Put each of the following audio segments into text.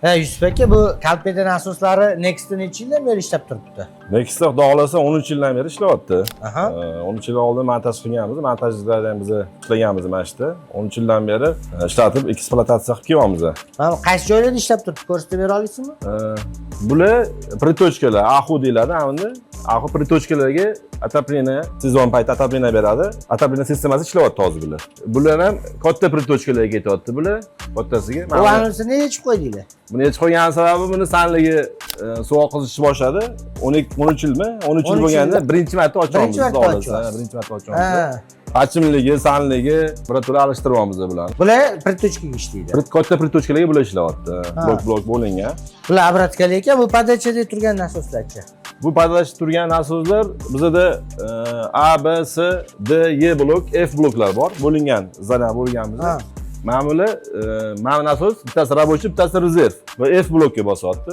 Yusuf aka, bu Kalpeda nasoslari Next'ni necha yildan beri ishlab turibdi? Next'da xudo xohlasa 13 yildan beri ishlayapti. Aha. 13 yil oldin montaj qilganmiz, montajchilardan biz ishlaganmiz mana shu yerda. 13 yildan beri ishlatib, ekspluatatsiya qilib kelyapmiz. Mana qaysi joylarda ishlab turibdi, ko'rsatib bera olasizmi? Bular pritochkalar, ahu deyiladi, hamda ahu pritochkalarga отопление, sezon payti отопление beradi. Отопление sistemasi ishlayapti hozir bular. Bular ham katta pritochkalarga ketyapti bular, kattasiga. Bu anonsini nega yechib qo'ydinglar? Buni yechib qo'ygan sababi buni sanligi suv oqizishi boshladi. 13 yilmi? 13 yil bo'lganda birinchi marta ochamiz. Birinchi marta ochamiz. Hajmligi, sanligi birato'la alishtiryapmiz bularni. Bular pritochkaga ishlaydi. Katta pritochkalarga bular ishlayapti. Blok bo'lingan. Bular obratkalar ekan, bu podachada turgan nasoslarchi. Bu podachada turgan nasoslar bizda A, B, C, D, E blok, F bloklar bor. Bo'lingan, zona bo'lganmiz. Mana nasos bittasi рабочий, bittasi rezerv. Va F blokka bosyapti.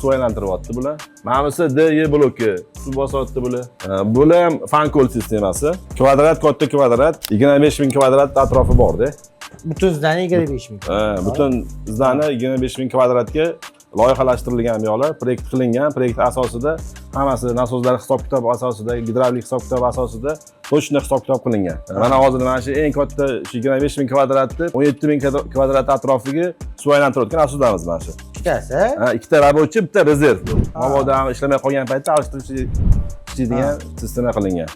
Suv aylantiryapti bular. Manasi D, E blokka suv bosyapti bular. Bular ham fankol sistemasi. Kvadrat, katta kvadrat, 25000 kvadrat atrofi bor-da. Butun zdaniya 25000. Butun zdaniya 25000 kvadratga loyihalashtirilgan yo'llar, proyekt qilingan, proyekt asosida hammasi nasoslar hisob-kitob asosida, gidravlik hisob-kitob asosida точно hisob-kitob qilingan. Mana hozir mana shu eng katta 25000 kvadratni 17000 kvadrat atrofiga suv aylantirayotgan nasoslarimiz mana shu. Ikkitasi? Ikkita рабочий, bitta rezerv. Mabodo ishlamay qolgan paytda alishtirib ishlaydigan sistema qilingan.